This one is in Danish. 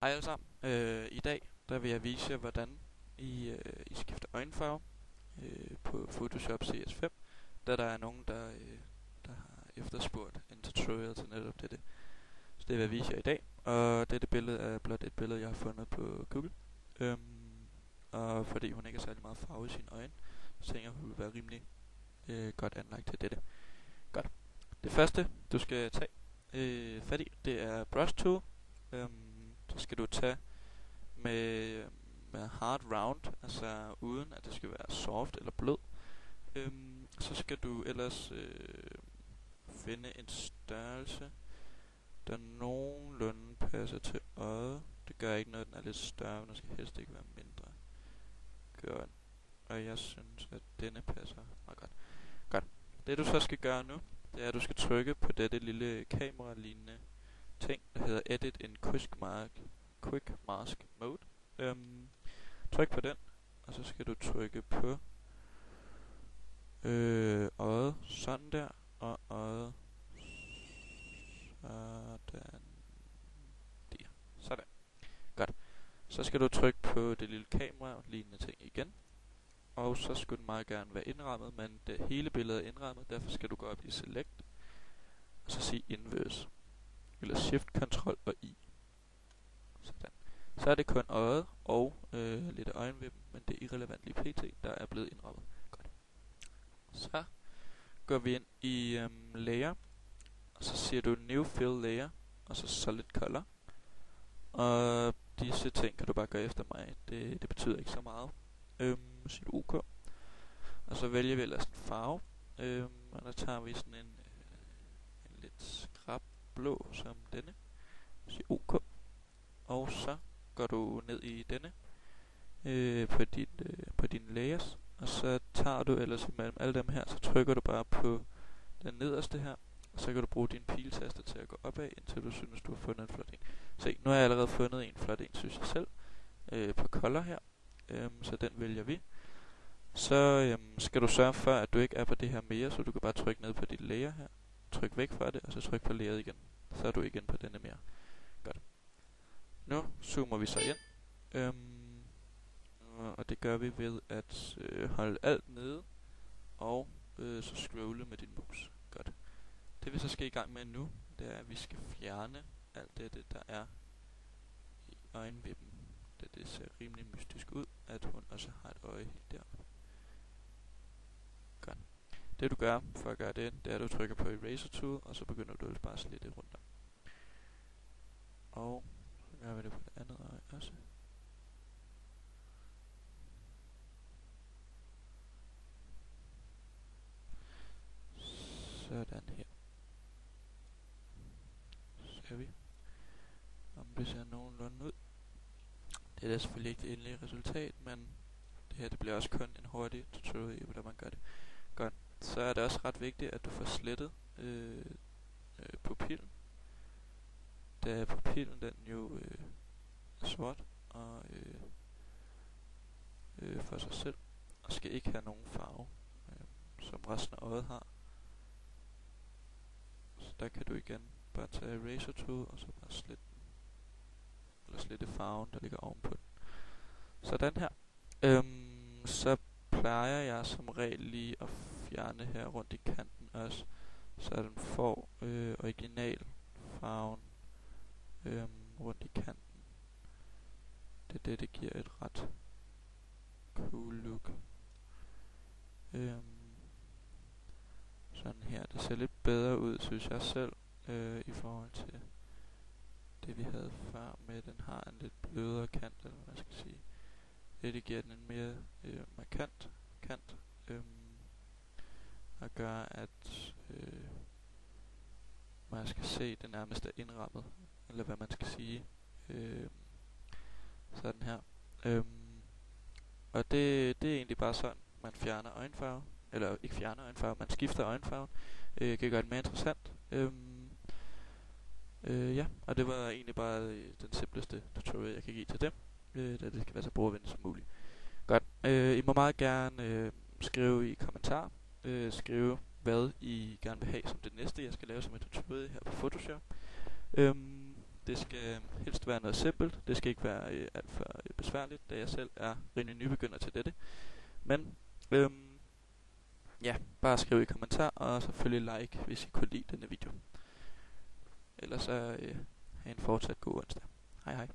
Hej alle sammen. I dag der vil jeg vise jer, hvordan I skifter øjenfarve på Photoshop CS5, da der er nogen, der har efterspurgt en tutorial til netop dette. Så det vil jeg vise jer i dag, og dette billede er blot et billede, jeg har fundet på Google. Og fordi hun ikke har særlig meget farve i sine øjne, så tænker jeg, hun vil være rimelig godt anlagt til dette. Godt. Det første, du skal tage fat i, det er Brush Tool. Så skal du tage med, med hard round, altså uden at det skal være soft eller blød. Så skal du ellers finde en størrelse, der nogenlunde passer til øjet. Det gør ikke noget, den er lidt større, men den skal helst ikke være mindre. Godt. Og jeg synes, at denne passer meget godt. Godt. Det du så skal gøre nu, det er, at du skal trykke på dette lille kamera-lignende ting, der hedder Edit in Quick Mask Mode. Tryk på den, og så skal du trykke på øjet, sådan der, og øjet, sådan der. Sådan. Godt. Så skal du trykke på det lille kamera lignende ting igen. Og så skulle den meget gerne være indrammet, men det hele billedet er indrammet, derfor skal du gå op i Select, og så sige Inverse. Eller Shift, Ctrl og I. Sådan. Så er det kun øjet og lidt af øjenvippen, men det er irrelevant lige pt, der er blevet indrammet. Godt. Så går vi ind i Layer, og så siger du New Fill Layer, og så Solid Color. Og disse ting kan du bare gøre efter mig, det betyder ikke så meget. Siger du OK. Og så vælger vi ellers en farve, og der tager vi sådan en lidt skrab blå som denne. Siger OK. Og så går du ned i denne på dine layers, og så tager du ellers imellem alle dem her, så trykker du bare på den nederste her, og så kan du bruge din piltaster til at gå opad, indtil du synes, du har fundet en flot en. Se, nu har jeg allerede fundet en flot en, synes jeg selv, på color her, så den vælger vi. Så skal du sørge for, at du ikke er på det her mere, så du kan bare trykke ned på dit layer her, tryk væk fra det, og så tryk på layeret igen. Så er du igen på denne mere. Godt. Nu zoomer vi så ind. Og det gør vi ved at holde alt nede, og så scrolle med din mus. Godt. Det vi så skal i gang med nu, det er, at vi skal fjerne alt det, der er i øjenvippen. Det ser rimelig mystisk ud, at hun også har et øje helt der. Godt. Det du gør for at gøre det, det er, at du trykker på Eraser Tool, og så begynder du bare at slette rundt om. Og så gør vi det på det andet øje også. Sådan her. Så ser vi, om det ser nogenlunde ud. Det er selvfølgelig ikke det endelige resultat, men det her det bliver også kun en hurtig tutorial i, hvordan man gør det. Godt. Så er det også ret vigtigt, at du får slettet pupillen. Da pupillen den jo er sort og for sig selv, og skal ikke have nogen farve, som resten af øjet har. Så der kan du igen bare tage Eraser Tool, og så bare slette farven, der ligger ovenpå den. Sådan her. Så plejer jeg som regel lige at fjerne her rundt i kanten også, så den får originalfarven rundt i kanten. Det giver et ret cool look. Sådan her. Det ser lidt bedre ud, synes jeg selv, i forhold til det vi havde før med, den har en lidt blødere kant, eller hvad man skal sige. Det giver den en mere markant kant, og gør, at man skal se, det nærmest er indrammet, eller hvad man skal sige. Sådan her. Og det er egentlig bare sådan, man fjerner øjenfarve, eller ikke fjerner øjenfarve, man skifter øjenfarven. Kan gøre det mere interessant. Ja, og det var egentlig bare den simpleste tutorial, jeg kan give til dem, da det skal være så brugervenligt som muligt. Godt. I må meget gerne skrive i kommentar, skrive hvad I gerne vil have som det næste, jeg skal lave som et tutorial her på Photoshop. Det skal helst være noget simpelt. Det skal ikke være alt for besværligt, da jeg selv er rimelig nybegynder til dette. Men ja, bare skriv i kommentar, og selvfølgelig like, hvis I kunne lide denne video. Ellers så have en fortsat god onsdag. Hej hej.